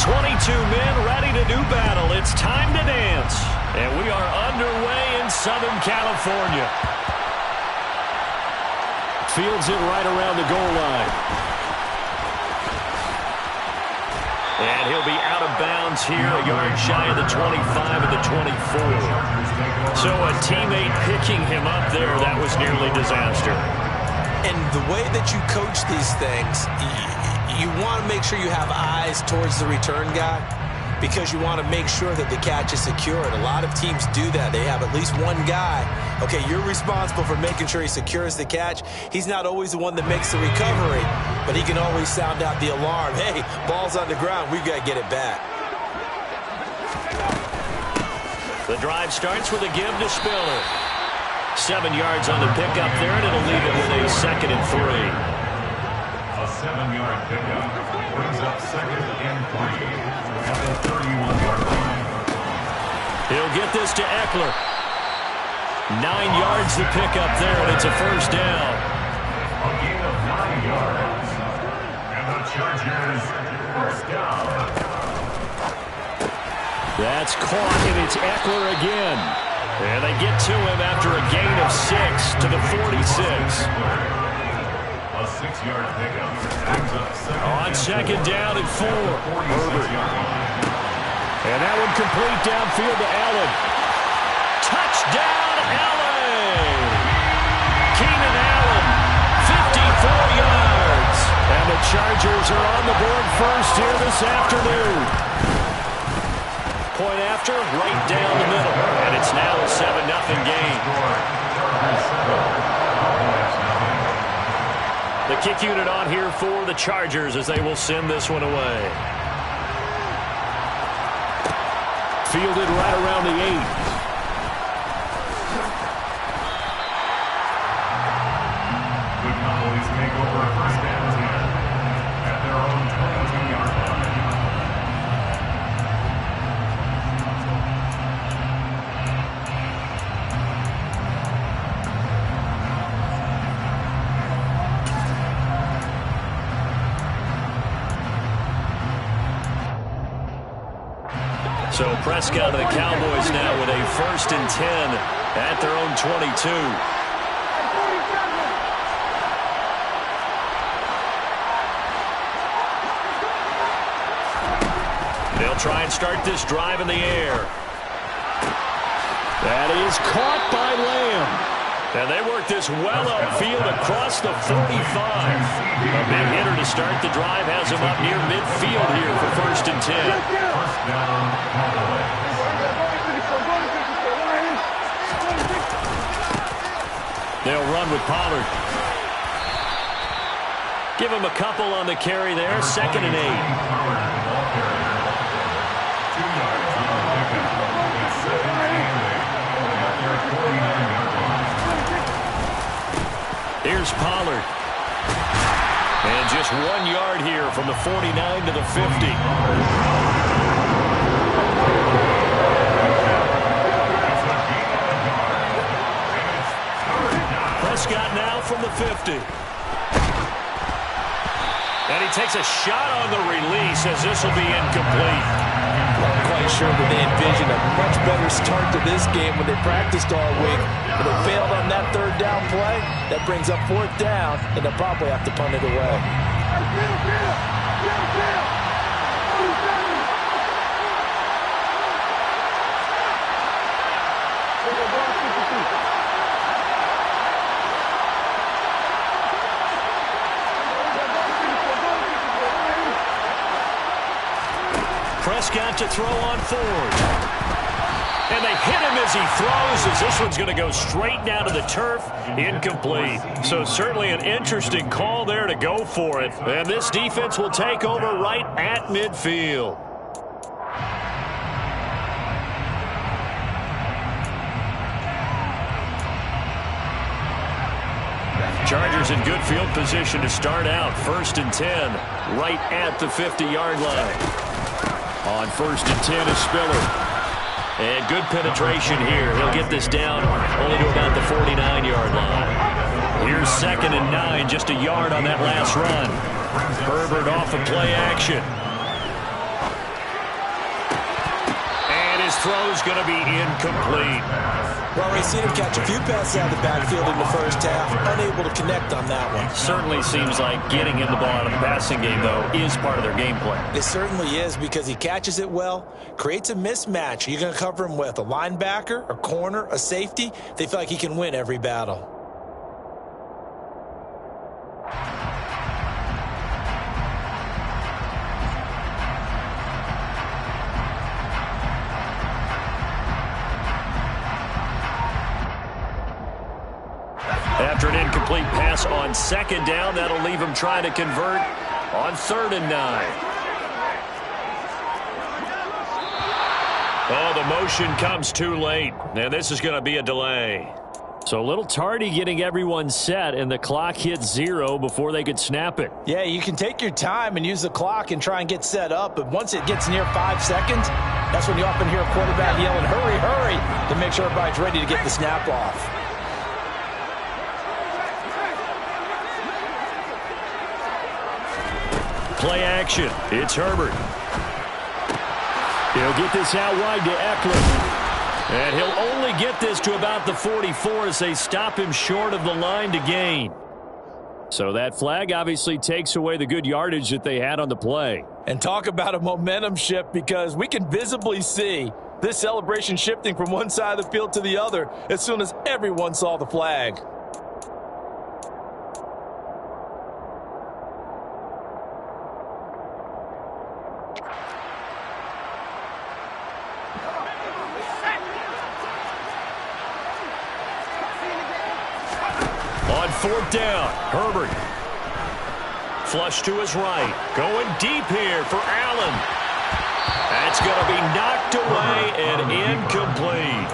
22 men ready to do battle. It's time to dance. And we are underway in Southern California. Fields it right around the goal line. And he'll be out of bounds here, a yard shy of the 25 of the 24. So a teammate picking him up there, that was nearly disaster. And the way that you coach these things, you want to make sure you have eyes towards the return guy because you want to make sure that the catch is secured. A lot of teams do that. They have at least one guy. Okay, you're responsible for making sure he secures the catch. He's not always the one that makes the recovery, but he can always sound out the alarm. Hey, ball's on the ground. We've got to get it back. The drive starts with a give to Spiller. 7 yards on the pickup there, and it'll leave it with a 2nd and 3. A 7-yard pickup brings up 2nd and 3 at the 31-yard line. He'll get this to Eckler. 9 yards to pick up there, and it's a first down. A gain of 9 yards. And the Chargers first down. That's caught, and it's Eckler again. And they get to him after a gain of 6 to the 46. A 6-yard pickup brings up 2nd down and 4. Herbert. And that one complete downfield to Allen. Touchdown, Allen! Keenan Allen, 54 yards. And the Chargers are on the board first here this afternoon. Point after, right down the middle. And it's now a 7-0 game. The kick unit on here for the Chargers as they will send this one away. Fielded right around the 8. Good Cowboys take over a first down 10 at their own 22-yard line. So Prescott and the Cowboys now with a 1st and 10 at their own 22. They'll try and start this drive in the air. That is caught by Lamb. And they work this well upfield across the 45. A big hitter to start the drive has him up near midfield here for 1st and 10. First down, Cowboys. They'll run with Pollard. Give him a couple on the carry there. 2nd and 8. 2 yards on the pickup. It's 2nd and 8 at their 49-yard line. Here's Pollard. And just 1 yard here from the 49 to the 50. Prescott now from the 50. And he takes a shot on the release as this will be incomplete. I'm quite sure that they envisioned a much better start to this game when they practiced all week. But they failed on that 3rd down play. That brings up 4th down, and they'll probably have to punt it away. Prescott to throw on 4th. And they hit him as he throws, as this one's going to go straight down to the turf. Incomplete. So certainly an interesting call there to go for it. And this defense will take over right at midfield. Chargers in good field position to start out. 1st and 10, right at the 50-yard line. On 1st and 10 is Spiller. And good penetration here. He'll get this down only to about the 49-yard line. Here's 2nd and 9, just a yard on that last run. Herbert off of play action. throw's going to be incomplete. Well, we've seen him catch a few passes out of the backfield in the first half, unable to connect on that one. Certainly seems like getting him the ball out of the passing game, though, is part of their game plan. It certainly is, because he catches it well, creates a mismatch. You're going to cover him with a linebacker, a corner, a safety. They feel like he can win every battle. After an incomplete pass on second down, that'll leave him trying to convert on 3rd and 9. Oh, the motion comes too late, and this is going to be a delay. So a little tardy getting everyone set, and the clock hit 0 before they could snap it. Yeah, you can take your time and use the clock and try and get set up, but once it gets near 5 seconds, that's when you often hear a quarterback yelling, hurry, hurry, to make sure everybody's ready to get the snap off. Play action. It's Herbert. He'll get this out wide to Eckler. And he'll only get this to about the 44 as they stop him short of the line to gain. So that flag obviously takes away the good yardage that they had on the play. And talk about a momentum shift, because we can visibly see this celebration shifting from one side of the field to the other as soon as everyone saw the flag. On 4th down, Herbert. Flush to his right. Going deep here for Allen. That's going to be knocked away and incomplete.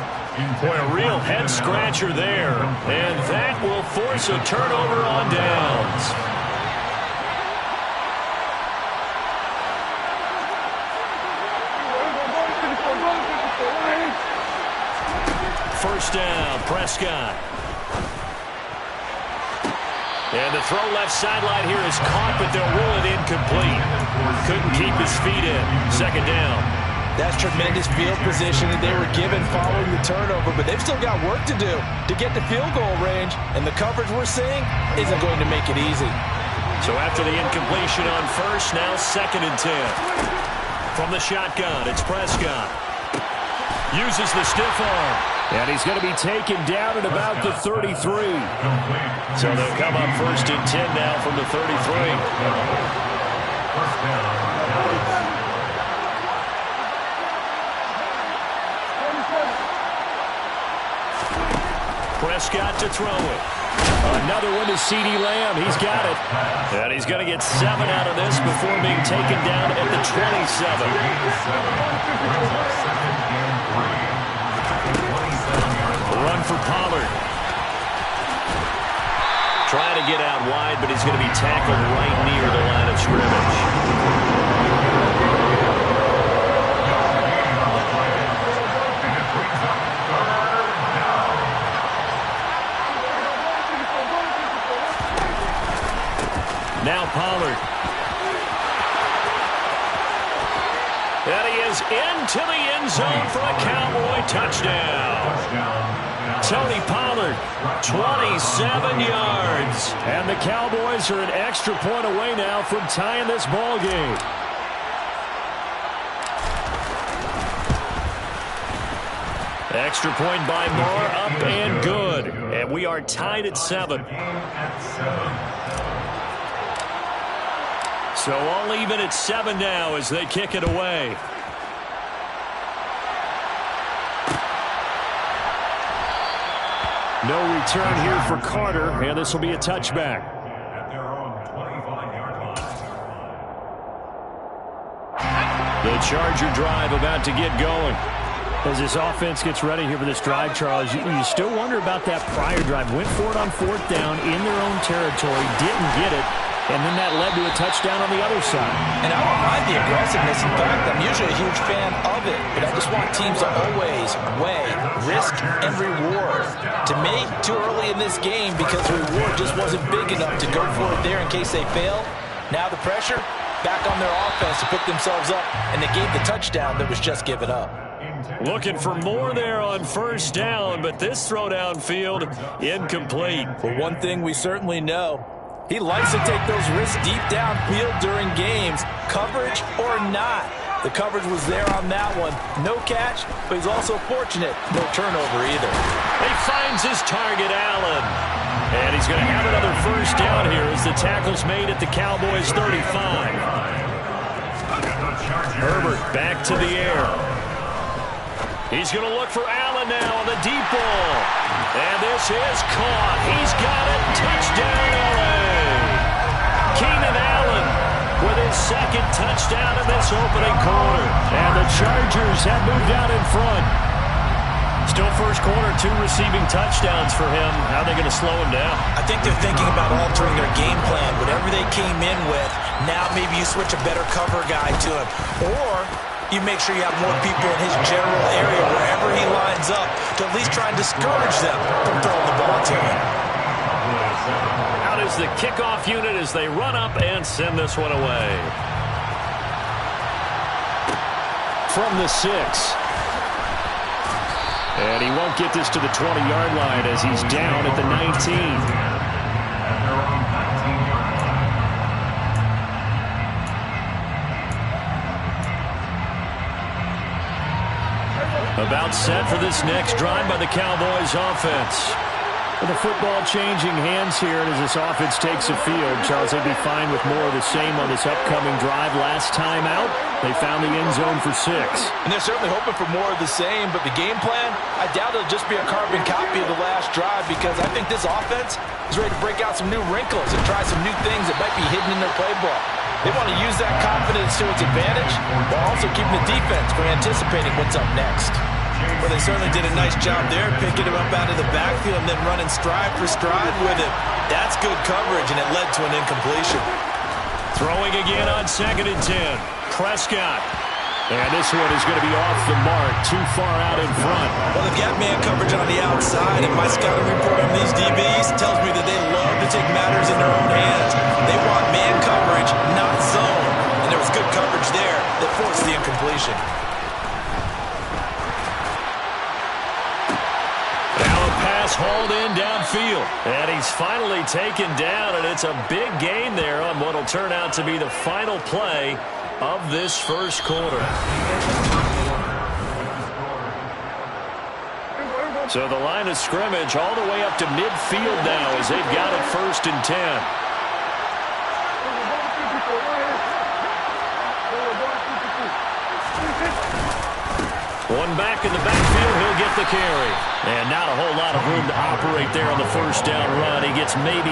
Boy, a real head-scratcher there. And that will force a turnover on downs. First down, Prescott. And the throw left sideline here is caught, but they'll rule it incomplete. Couldn't keep his feet in. 2nd down. That's tremendous field position that they were given following the turnover, but they've still got work to do to get to field goal range, and the coverage we're seeing isn't going to make it easy. So after the incompletion on 1st, now 2nd and 10. From the shotgun, it's Prescott. Uses the stiff arm. And he's going to be taken down at about the 33. So they'll come up 1st and 10 now from the 33. Prescott to throw it. Another one to CeeDee Lamb. He's got it. And he's going to get 7 out of this before being taken down at the 27. Run for Pollard. Trying to get out wide, but he's going to be tackled right near the line of scrimmage. Now Pollard. And he is into the end zone for a Cowboy touchdown. Tony Pollard, 27 yards. And the Cowboys are an extra point away now from tying this ball game. Extra point by Moore, up and good. And we are tied at 7. So all even at 7 now as they kick it away. No return here for Carter, and this will be a touchback. The Charger drive about to get going. As this offense gets ready here for this drive, Charles, you still wonder about that prior drive. Went for it on 4th down in their own territory, didn't get it, and then that led to a touchdown on the other side. And I don't mind the aggressiveness. In fact, I'm usually a huge fan of it, but I just want teams to always weigh risk and reward. To me, too early in this game because the reward just wasn't big enough to go for it there in case they fail. Now the pressure back on their offense to pick themselves up, and they gave the touchdown that was just given up. Looking for more there on first down, but this throw downfield incomplete. Well, one thing we certainly know, he likes to take those risks deep downfield during games, coverage or not. The coverage was there on that one. No catch, but he's also fortunate. No turnover either. He finds his target, Allen. And he's going to have another first down here as the tackle's made at the Cowboys' 35. Herbert back to the air. He's going to look for Allen now on the deep ball. And this is caught. He's got it. Touchdown, LA. Keenan Allen with his second touchdown in this opening quarter. And the Chargers have moved out in front. Still first quarter, 2 receiving touchdowns for him. How are they going to slow him down? I think they're thinking about altering their game plan. Whatever they came in with, now maybe you switch a better cover guy to him. Or you make sure you have more people in his general area wherever he lines up to at least try and discourage them from throwing the ball to him. Out is the kickoff unit as they run up and send this one away. From the 6. And he won't get this to the 20-yard line as he's down at the 19. About set for this next drive by the Cowboys offense. With the football changing hands here as this offense takes a field, Charles, they'd be fine with more of the same on this upcoming drive. Last time out, they found the end zone for 6. And they're certainly hoping for more of the same, but the game plan, I doubt it'll just be a carbon copy of the last drive because I think this offense is ready to break out some new wrinkles and try some new things that might be hidden in their playbook. They want to use that confidence to its advantage while also keeping the defense from anticipating what's up next. Well, they certainly did a nice job there, picking him up out of the backfield and then running stride for stride with him. That's good coverage, and it led to an incompletion. Throwing again on 2nd and 10. Prescott. And this one is going to be off the mark, too far out in front. Well, they've got man coverage on the outside, and my scouting report on these DBs tells me that they love to take matters in their own hands. They want man coverage, not zone. And there was good coverage there that forced the incompletion. Hauled in downfield. And he's finally taken down, and it's a big gain there on what will turn out to be the final play of this first quarter. So the line of scrimmage all the way up to midfield now as they've got it 1st and 10. One back in the backfield, he'll get the carry. And not a whole lot of room to operate there on the first down run. He gets maybe 3.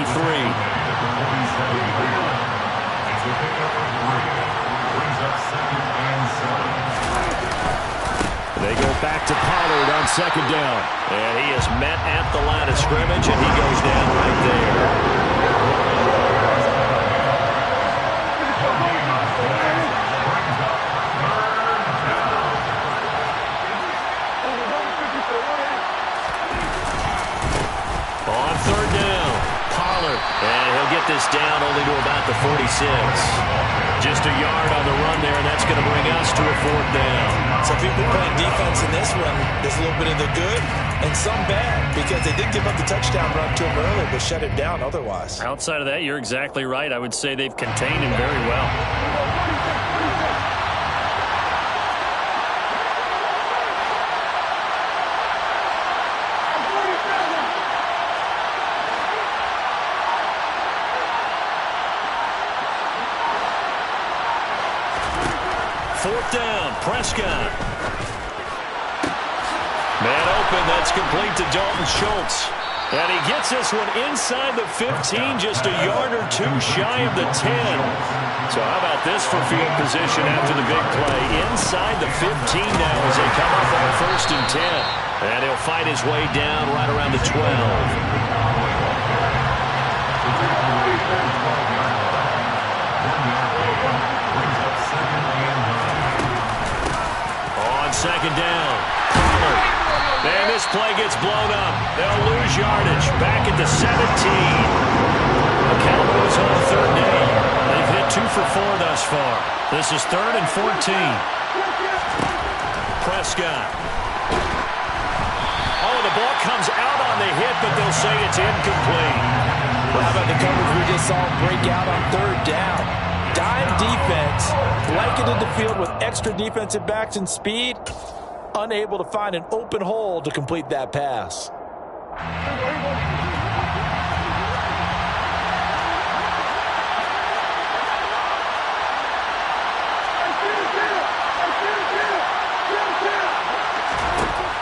They go back to Pollard on 2nd down. And he is met at the line of scrimmage, and he goes down right there. On 3rd down, Pollard. And he'll get this down only to about the 46. Just a yard on the run there, and that's going to bring us to a 4th down. So people playing defense in this one, there's a little bit of the good and some bad because they did give up the touchdown run to him earlier, but shut him down otherwise. Outside of that, you're exactly right. I would say they've contained him very well. Fourth down, Prescott. Man open, that's complete to Dalton Schultz. And he gets this one inside the 15, just a yard or 2 shy of the 10. So how about this for field position after the big play? Inside the 15 now as they come up on 1st and 10. And he'll fight his way down right around the 12. On 2nd down, Pollard. And this play gets blown up. They'll lose yardage. Back at the 17. The Cowboys on 3rd down. They've hit 2 for 4 thus far. This is 3rd and 14. Prescott. Oh, the ball comes out on the hit, but they'll say it's incomplete. Well, how about the coverage we just saw break out on third down? Dime defense, blanketed the field with extra defensive backs and speed, unable to find an open hole to complete that pass.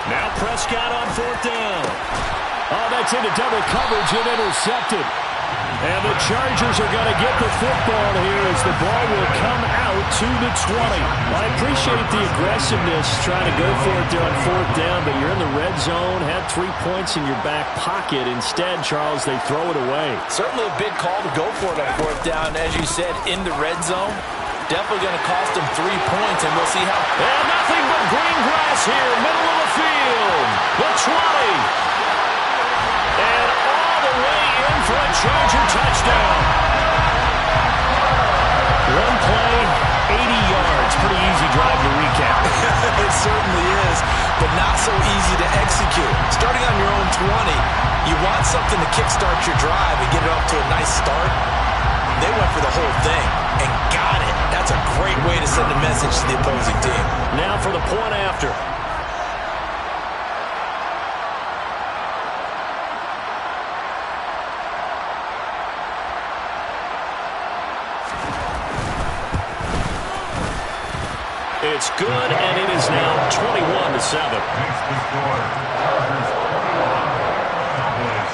Now Prescott on fourth down. Oh, that's into double coverage and intercepted. And the Chargers are going to get the football here as the ball will come out to the 20. I appreciate the aggressiveness trying to go for it there on fourth down, but you're in the red zone, had 3 points in your back pocket. Instead, Charles, they throw it away. Certainly a big call to go for it on fourth down. As you said, in the red zone. Definitely going to cost them 3 points, and we'll see how. And nothing but green grass here, middle of the field. The 20. And all the way in for a Charger touchdown. One play, 80 yards. Pretty easy drive to recap. It certainly is, but not so easy to execute. Starting on your own 20, you want something to kickstart your drive and get it off to a nice start. They went for the whole thing and got it. That's a great way to send a message to the opposing team. Now for the point after. It's good, and it is now 21-7. Makes the score. Chargers 21, Cowboys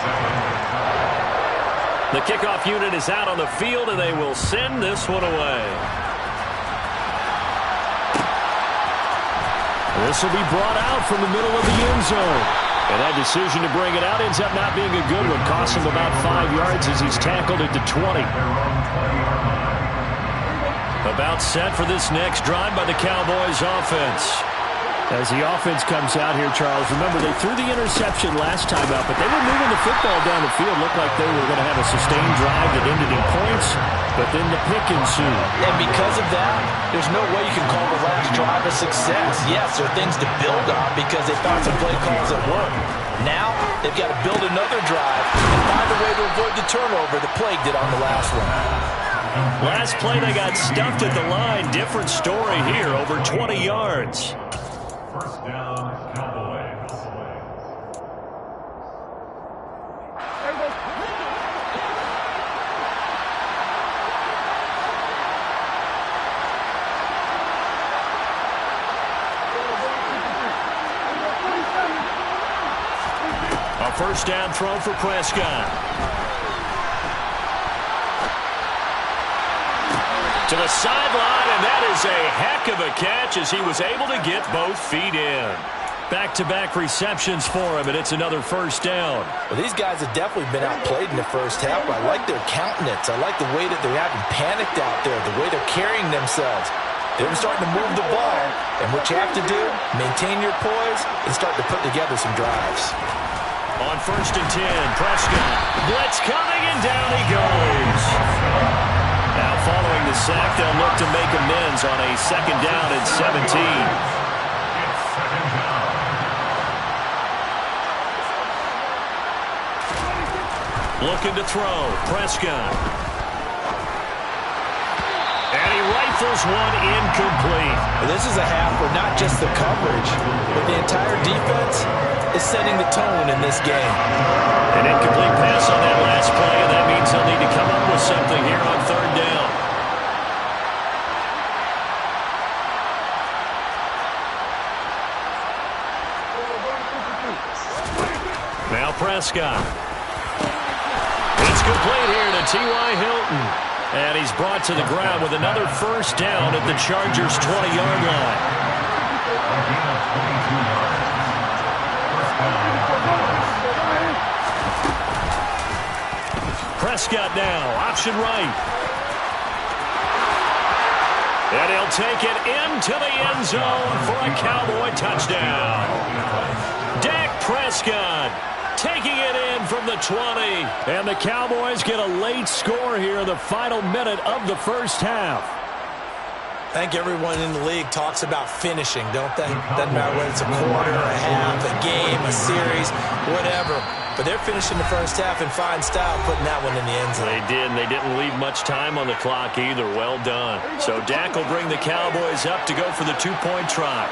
7. The kickoff unit is out on the field, and they will send this one away. This will be brought out from the middle of the end zone. And that decision to bring it out ends up not being a good one. Costs him about 5 yards as he's tackled at the 20. About set for this next drive by the Cowboys offense. As the offense comes out here, Charles, remember they threw the interception last time out, but they were moving the football down the field. Looked like they were going to have a sustained drive that ended in points, but then the pick ensued. And because of that, there's no way you can call the last drive a success. Yes, there are things to build on because they found some play calls that work. Now, they've got to build another drive and find a way to avoid the turnover that plagued it on the last one. Last play, they got stuffed at the line. Different story here, over 20 yards. First down, Cowboys. A first down throw for Prescott. To the sideline, and that is a heck of a catch as he was able to get both feet in. Back-to-back receptions for him, and it's another first down. Well, these guys have definitely been outplayed in the first half, but I like their countenance. I like the way that they're having panicked out there, the way they're carrying themselves. They're starting to move the ball, and what you have to do, maintain your poise and start to put together some drives. On first and 10, Prescott. Blitz coming, and down he goes. Now following the sack, they'll look to make amends on a second down and 17. It's second down. Looking to throw, Prescott. And he rifles one incomplete. Well, this is a half where not just the coverage, but the entire defense is setting the tone in this game. An incomplete pass on that last play, and that means they'll need to come up with something here on third down. Now Prescott. It's complete here to T.Y. Hilton. And he's brought to the ground with another first down at the Chargers' 20-yard line. Prescott now, option right. And he'll take it into the end zone for a Cowboy touchdown. Dak Prescott taking it in from the 20. And the Cowboys get a late score here in the final minute of the first half. I think everyone in the league talks about finishing, don't they? Doesn't matter whether it's a quarter, a half, a game, a series, whatever. But they're finishing the first half in fine style, putting that one in the end zone. They did, and they didn't leave much time on the clock either. Well done. So Dak will bring the Cowboys up to go for the two-point try.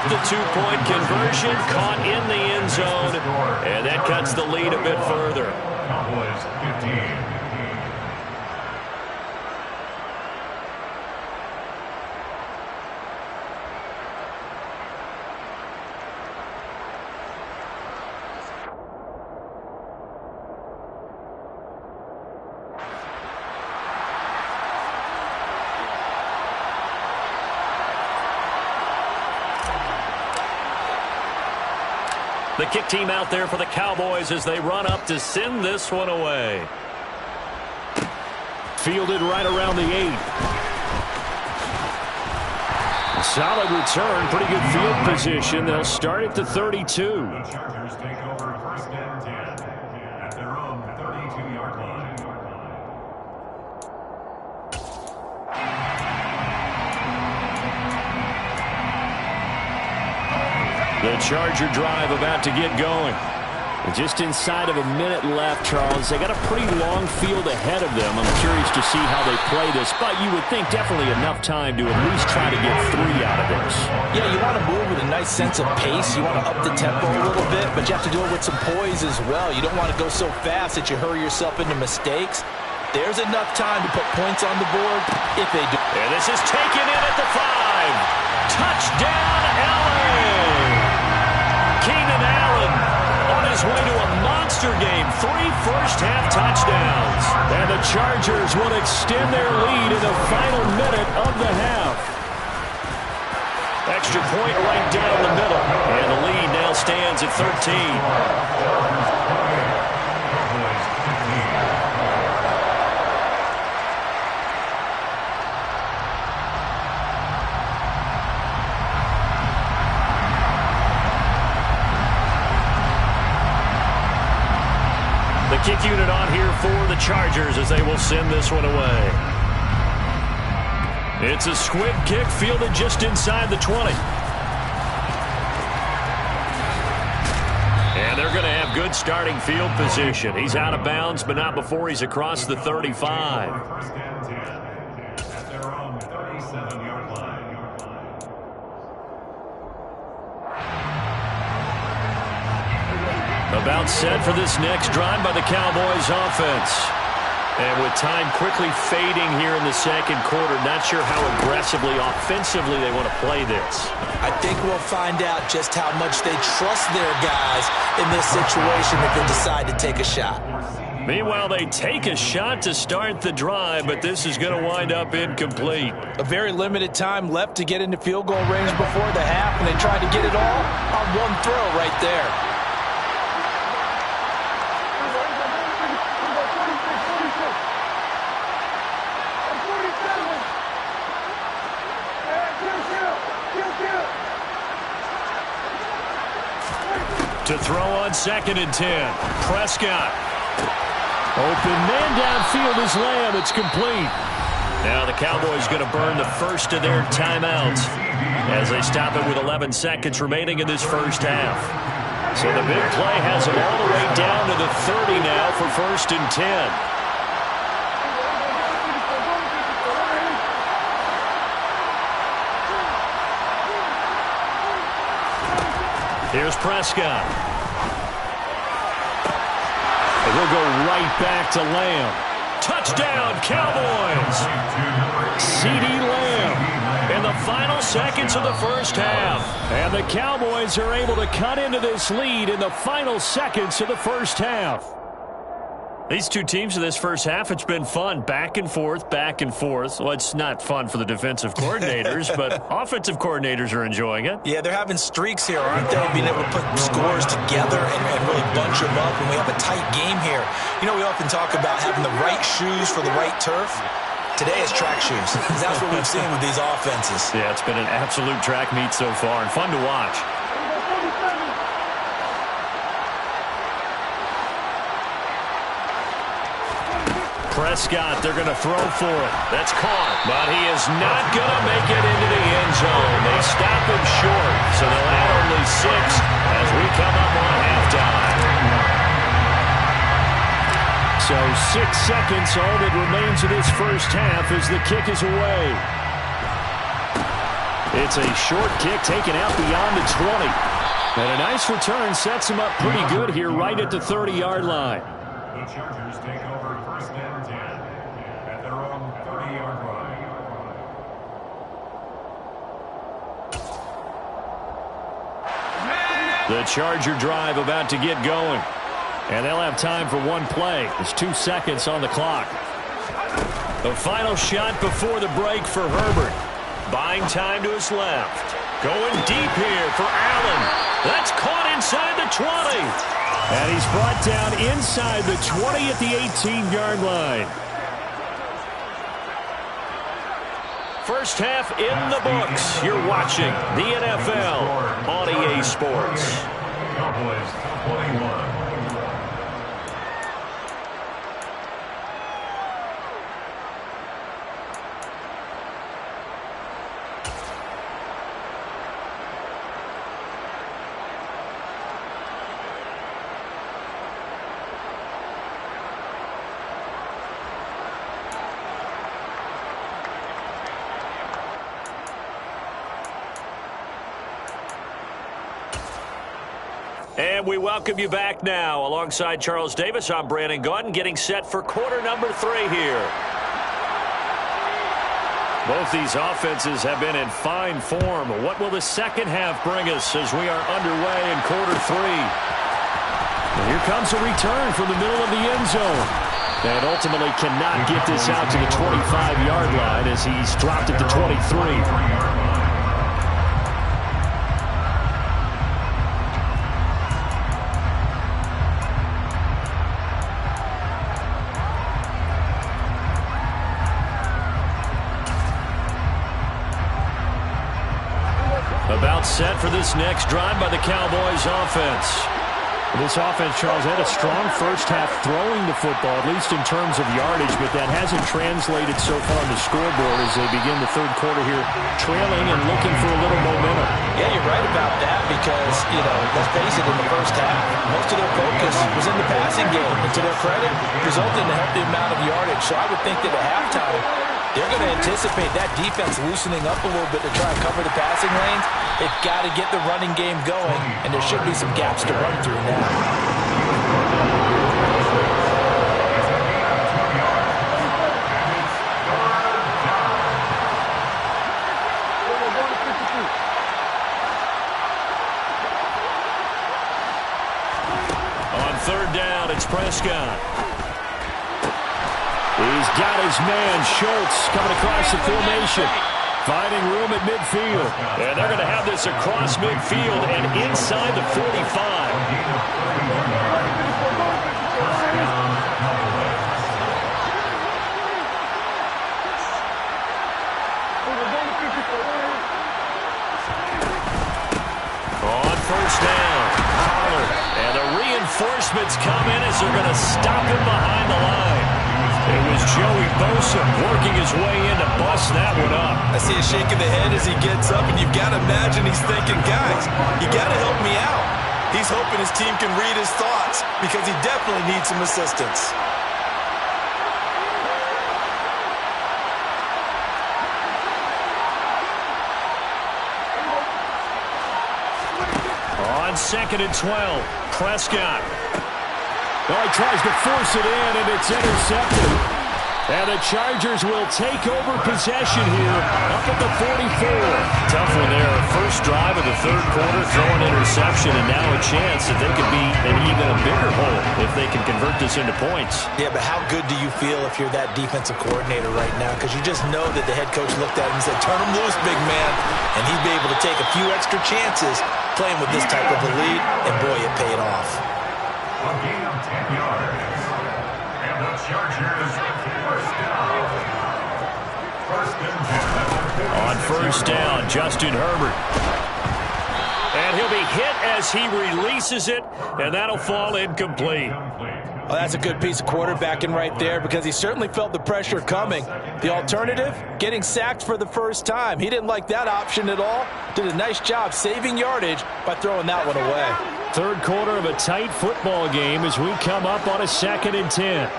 The two-point conversion caught in the end zone, and that cuts the lead a bit further. Cowboys 15. The kick team out there for the Cowboys as they run up to send this one away. Fielded right around the 8. Solid return, pretty good field position. They'll start at the 32. The Chargers take over first and 10 at their own 32-yard line. The Charger drive about to get going. Just inside of a minute left, Charles. They got a pretty long field ahead of them. I'm curious to see how they play this, but you would think definitely enough time to at least try to get 3 out of this. Yeah, you want to move with a nice sense of pace. You want to up the tempo a little bit, but you have to do it with some poise as well. You don't want to go so fast that you hurry yourself into mistakes. There's enough time to put points on the board if they do. And this is taken in at the 5. Touchdown, LA! Keenan Allen on his way to a monster game. 3 first-half touchdowns. And the Chargers will extend their lead in the final minute of the half. Extra point right down the middle. And the lead now stands at 13. Kick unit on here for the Chargers as they will send this one away. It's a squib kick fielded just inside the 20. And they're going to have good starting field position. He's out of bounds, but not before he's across the 35. First and 10 at their own 37-yard line. About set for this next drive by the Cowboys offense. And with time quickly fading here in the second quarter, not sure how aggressively, offensively they want to play this. I think we'll find out just how much they trust their guys in this situation if they decide to take a shot. Meanwhile, they take a shot to start the drive, but this is going to wind up incomplete. A very limited time left to get into field goal range before the half, and they tried to get it all on one throw right there. To throw on 2nd and 10. Prescott. Open man downfield is Lamb. It's complete. Now the Cowboys going to burn the first of their timeouts as they stop it with 11 seconds remaining in this first half. So the big play has them all the way down to the 30 now for 1st and 10. Here's Prescott. And we'll go right back to Lamb. Touchdown, Cowboys! CeeDee Lamb in the final seconds of the first half. And the Cowboys are able to cut into this lead in the final seconds of the first half. These two teams in this first half, it's been fun. Back and forth, back and forth. Well, it's not fun for the defensive coordinators, but offensive coordinators are enjoying it. Yeah, they're having streaks here, aren't they? Being able to put scores together and really bunch them up, and we have a tight game here. You know, we often talk about having the right shoes for the right turf. Today it's track shoes. That's what we've seen with these offenses. Yeah, it's been an absolute track meet so far and fun to watch. Prescott, they're going to throw for it. That's caught, but he is not going to make it into the end zone. They stop him short, so they'll add only 6 as we come up on halftime. So 6 seconds, all that remains of this first half as the kick is away. It's a short kick taken out beyond the 20. And a nice return sets him up pretty good here right at the 30-yard line. The Chargers take over first and 10 at their own 30-yard line. The Charger drive about to get going. And they'll have time for one play. There's 2 seconds on the clock. The final shot before the break for Herbert. Buying time to his left. Going deep here for Allen. That's caught inside the 20. And he's brought down inside the 20 at the 18-yard line. First half in the books. You're watching the NFL on EA Sports. Cowboys 21. And we welcome you back now. Alongside Charles Davis, I'm Brandon Gaudin, getting set for quarter number 3 here. Both these offenses have been in fine form. What will the second half bring us as we are underway in quarter 3? And here comes a return from the middle of the end zone. And ultimately cannot get this out to the 25-yard line as he's dropped at the 23. About set for this next drive by the Cowboys offense. This offense, Charles, had a strong first half throwing the football, at least in terms of yardage, but that hasn't translated so far on the scoreboard as they begin the third quarter here, trailing and looking for a little momentum. Yeah, you're right about that because, let's face it, in the first half, most of their focus was in the passing game. And to their credit, resulted in a healthy amount of yardage. So I would think that at halftime, they're going to anticipate that defense loosening up a little bit to try and cover the passing lanes. They've got to get the running game going, and there should be some gaps to run through now. On third down, it's Prescott. He's got his man, Schultz, coming across the formation. Finding room at midfield. And they're going to have this across midfield and inside the 45. On first down, Pollard. And the reinforcements come in as they're going to stop him behind the line. It was Joey Bosa working his way in to bust that one up. I see him shaking the head as he gets up, and you've got to imagine he's thinking, guys, you got to help me out. He's hoping his team can read his thoughts because he definitely needs some assistance. On second and 12, Prescott. Oh, he tries to force it in, and it's intercepted. And the Chargers will take over possession here up at the 44. Tough one there. First drive of the third quarter, throwing interception, and now a chance that they could be in even a bigger hole if they can convert this into points. Yeah, but how good do you feel if you're that defensive coordinator right now? Because you just know that the head coach looked at him and said, turn him loose, big man. And he'd be able to take a few extra chances playing with this type of a lead, and boy, it paid off. A gain of 10 yards. And the Chargers first down. On first down, Justin Herbert. And he'll be hit as he releases it, and that'll fall incomplete. Well, that's a good piece of quarterbacking right there because he certainly felt the pressure coming. The alternative, getting sacked for the first time. He didn't like that option at all. Did a nice job saving yardage by throwing that one away. Third quarter of a tight football game as we come up on a 2nd and 10.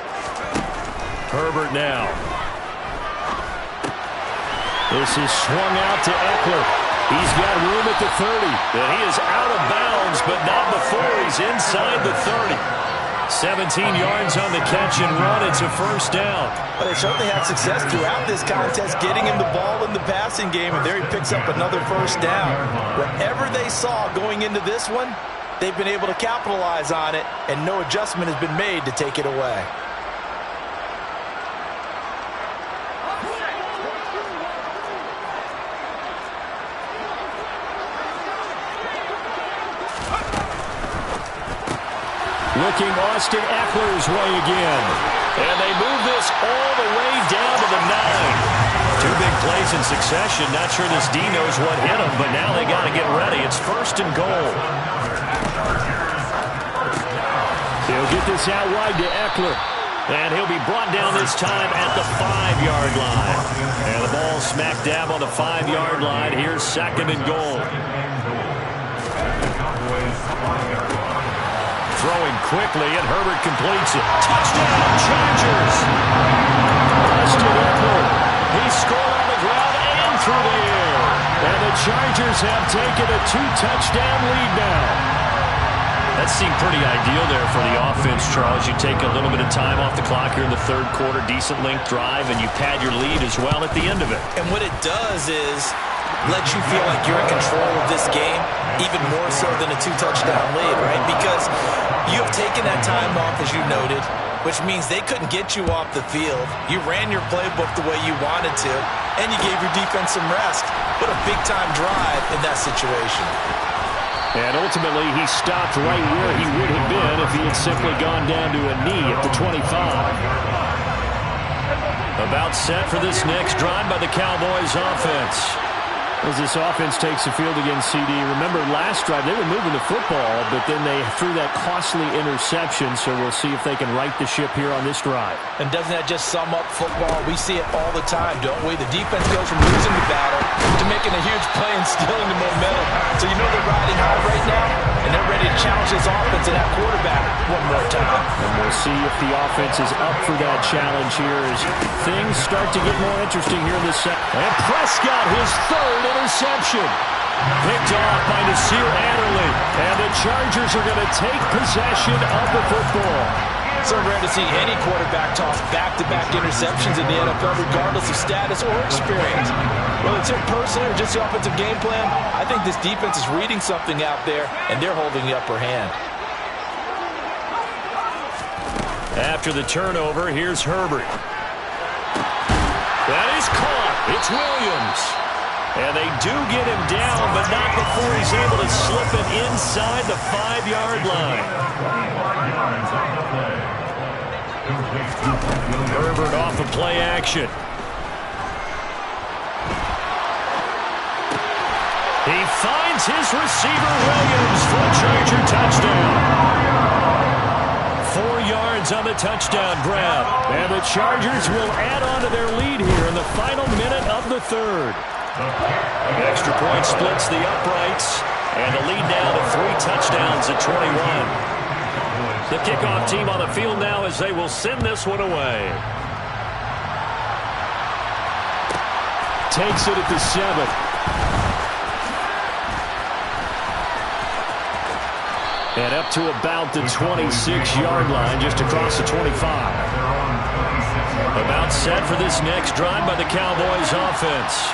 Herbert now. This is swung out to Eckler. He's got room at the 30. And he is out of bounds, but not before he's inside the 30. 17 yards on the catch and run. It's a first down. But they certainly had success throughout this contest getting him the ball in the passing game, and there he picks up another first down. Whatever they saw going into this one, they've been able to capitalize on it, and no adjustment has been made to take it away. Looking Austin Eckler's way again. And they move this all the way down to the 9. Two big plays in succession. Not sure this D knows what hit him, but now they got to get ready. It's 1st and goal. He'll get this out wide to Eckler. And he'll be brought down this time at the 5-yard line. And the ball smack dab on the 5-yard line. Here's 2nd and goal. Throwing quickly, and Herbert completes it. Touchdown, Chargers! Austin Eckler. He scored on the ground and through the air. And the Chargers have taken a 2-touchdown lead now. That seemed pretty ideal there for the offense, Charles. You take a little bit of time off the clock here in the third quarter, decent length drive, and you pad your lead as well at the end of it. And what it does is let you feel like you're in control of this game, even more so than a 2-touchdown lead, right? Because you have taken that time off, as you noted, which means they couldn't get you off the field. You ran your playbook the way you wanted to, and you gave your defense some rest. What a big-time drive in that situation. And ultimately, he stopped right where he would have been if he had simply gone down to a knee at the 25. About set for this next drive by the Cowboys offense. As this offense takes the field against CD. Remember, last drive, they were moving the football, but then they threw that costly interception, so we'll see if they can right the ship here on this drive. And doesn't that just sum up football? We see it all the time, don't we? The defense goes from losing the battle to making a huge play and stealing the momentum. So you know they're riding high right now, and they're ready to challenge this offense and that quarterback one more time. And we'll see if the offense is up for that challenge here as things start to get more interesting here in this set. And Prescott, his 3rd interception. Picked off by Nasir Adderley. And the Chargers are going to take possession of the football. So rare to see any quarterback toss back-to-back interceptions in the NFL, regardless of status or experience. Whether it's him personally or just the offensive game plan, I think this defense is reading something out there, and they're holding the upper hand. After the turnover, here's Herbert. That is caught. It's Williams. And they do get him down, but not before he's able to slip it inside the 5-yard line. Herbert off of play action. He finds his receiver, Williams, for a Charger touchdown. 4 yards on the touchdown grab. And the Chargers will add on to their lead here in the final minute of the 3rd. Extra point splits the uprights, and the lead down to 3 touchdowns at 21. The kickoff team on the field now as they will send this one away. Takes it at the 7. And up to about the 26-yard line, just across the 25. About set for this next drive by the Cowboys offense.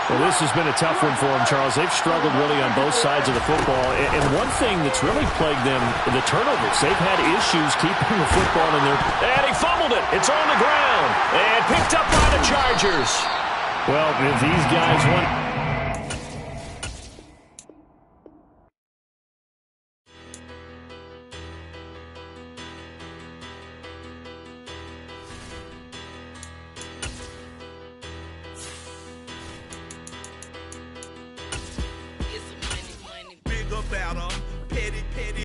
Well, this has been a tough one for them, Charles. They've struggled really on both sides of the football. And one thing that's really plagued them, the turnovers. They've had issues keeping the football in their... And he fumbled it. It's on the ground. And picked up by the Chargers. Well, if these guys want...